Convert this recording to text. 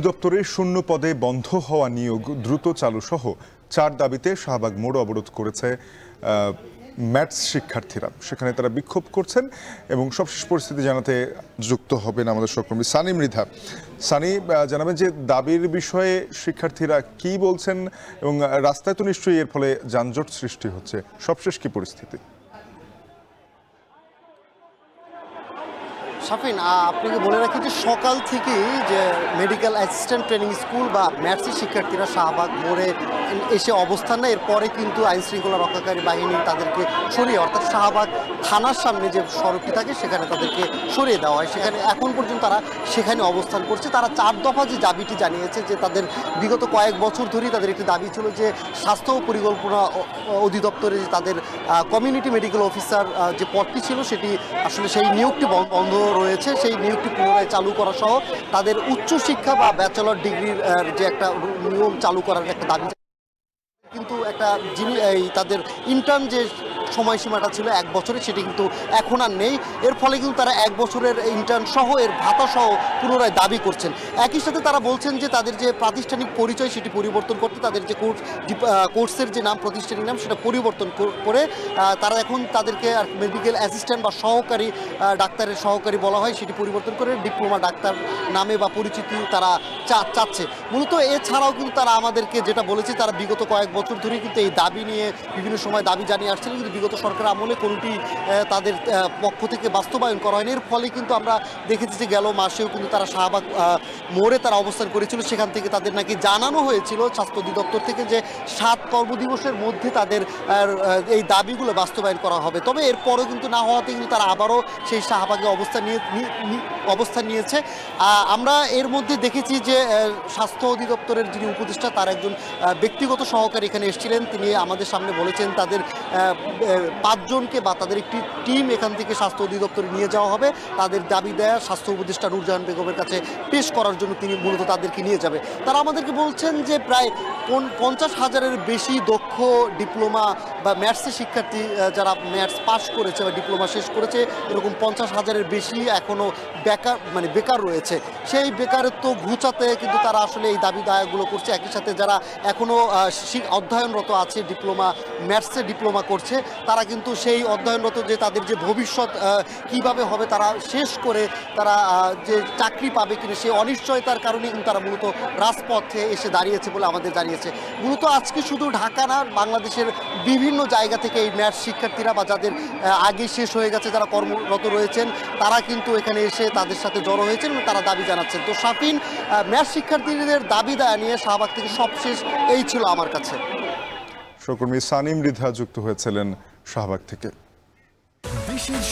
অধিদপ্তরের শূন্য পদে বন্ধ হওয়া নিয়োগ দ্রুত চালু সহ 4 দাবিতে শাহবাগ মোড় অবরোধ করেছে ম্যাথস শিক্ষার্থীরা। সেখানে তারা বিক্ষোভ করছেন এবং সবশেষ পরিস্থিতি জানাতে যুক্ত হবেন আমাদের সহকর্মী সানি মৃধা। সানি, জানাবেন যে দাবির বিষয়ে শিক্ষার্থীরা কি বলছেন এবং রাস্তায় তো নিশ্চয়ই এর ফলে যানজট সৃষ্টি হচ্ছে, সবশেষ কি পরিস্থিতি? শাফিন, আপনাকে বলে রাখি যে সকাল থেকেই যে মেডিকেল অ্যাসিস্ট্যান্ট ট্রেনিং স্কুল বা ম্যাথসের শিক্ষার্থীরা শাহবাগ মোড়ে এসে অবস্থান নেয়। এরপরে কিন্তু আইন শৃঙ্খলা রক্ষাকারী বাহিনী তাদেরকে সরিয়ে, অর্থাৎ শাহবাগ থানার সামনে যে সড়কটি থাকে সেখানে তাদেরকে সরিয়ে দেওয়া হয়। সেখানে এখন পর্যন্ত তারা সেখানে অবস্থান করছে। তারা 4 দফা যে দাবিটি জানিয়েছে, যে তাদের বিগত কয়েক বছর ধরেই তাদের একটি দাবি ছিল যে স্বাস্থ্য ও পরিকল্পনা অধিদপ্তরে যে তাদের কমিউনিটি মেডিকেল অফিসার যে পদটি ছিল সেটি আসলে সেই নিয়োগটি বন্ধ রয়েছে, সেই নিয়োগটি পুনরায় চালু করা সহ তাদের উচ্চশিক্ষা বা ব্যাচেলর ডিগ্রির যে একটা নিয়ম চালু করার একটা দাবি। কিন্তু একটা তাদের ইন্টার্ন যে সময়সীমাটা ছিল 1 বছরের, সেটি কিন্তু এখন আর নেই। এর ফলে কিন্তু তারা 1 বছরের ইন্টার্ন সহ এর ভাতা সহ পুনরায় দাবি করছেন। একই সাথে তারা বলছেন যে তাদের যে প্রাতিষ্ঠানিক পরিচয় সেটি পরিবর্তন করতে, তাদের যে কোর্সের যে নাম, প্রাতিষ্ঠানিক নাম, সেটা পরিবর্তন করে তারা এখন তাদেরকে মেডিকেল অ্যাসিস্ট্যান্ট বা সহকারী ডাক্তারের সহকারী বলা হয়, সেটি পরিবর্তন করে ডিপ্লোমা ডাক্তার নামে বা পরিচিতি তারা চাচ্ছে। মূলত এছাড়াও কিন্তু তারা আমাদেরকে যেটা বলেছে, তারা বিগত কয়েক বছর ধরেই কিন্তু এই দাবি নিয়ে বিভিন্ন সময় দাবি জানিয়ে আসছিলেন, কিন্তু বিগত সরকার আমলে কোনটি তাদের পক্ষ থেকে বাস্তবায়ন করা হয়নি। এর ফলে কিন্তু আমরা দেখেছি যে গেল মাসেও কিন্তু তারা শাহবাগ মোড়ে তারা অবস্থান করেছিল। সেখান থেকে তাদের নাকি জানানো হয়েছিল স্বাস্থ্য অধিদপ্তর থেকে যে 7 কর্মদিবসের মধ্যে তাদের এই দাবিগুলো বাস্তবায়ন করা হবে। তবে এরপরেও কিন্তু না হওয়াতে কিন্তু তারা আবারও সেই শাহবাগে অবস্থান নিয়েছে। আমরা এর মধ্যে দেখেছি যে স্বাস্থ্য অধিদপ্তরের যিনি উপদেষ্টা, তার একজন ব্যক্তিগত সহকারী এখানে এসেছিলেন। তিনি আমাদের সামনে বলেছেন তাদের 5 জনকে বা তাদের একটি টিম এখান থেকে স্বাস্থ্য অধিদপ্তরে নিয়ে যাওয়া হবে। তাদের দাবি দেয়া স্বাস্থ্য উপদেষ্টা নূরজাহান বেগমের কাছে পেশ করার জন্য তিনি মূলত তাদেরকে নিয়ে যাবে। তারা আমাদেরকে বলছেন যে প্রায় 50,000-এর বেশি দক্ষ ডিপ্লোমা বা ম্যাথসের শিক্ষার্থী যারা ম্যাথস পাস করেছে বা ডিপ্লোমা শেষ করেছে, এরকম 50,000-এর বেশি এখনও বেকার রয়েছে। সেই বেকারত্ব ঘুচাতে কিন্তু তারা আসলে এই দাবি দায়াগুলো করছে। একই সাথে যারা এখনও অধ্যয়নরত আছে, ম্যাথসে ডিপ্লোমা করছে, তারা কিন্তু সেই অধ্যয়নরত যে তাদের যে ভবিষ্যৎ কিভাবে হবে, তারা শেষ করে তারা যে চাকরি পাবে কিনা, সেই অনিশ্চয়তার কারণে কিন্তু তারা মূলত রাজপথে এসে দাঁড়িয়েছে বলে আমাদের জানিয়েছে। মূলত আজকে শুধু ঢাকা না, বাংলাদেশের বিভিন্ন জায়গা থেকে এই ম্যাথস শিক্ষার্থীরা বা যাদের আগে শেষ হয়ে গেছে, যারা কর্মরত রয়েছেন, তারা কিন্তু এখানে এসে তাদের সাথে জড়ো হয়েছেন এবং তারা দাবি জানাচ্ছেন। তো শাফিন, ম্যাথস শিক্ষার্থীদের দাবি দায়া নিয়ে শাহবাগ থেকে সবশেষ এই ছিল আমার কাছে। সহকর্মী সানি মৃধা যুক্ত হয়েছিলেন শাহবাগ থেকে।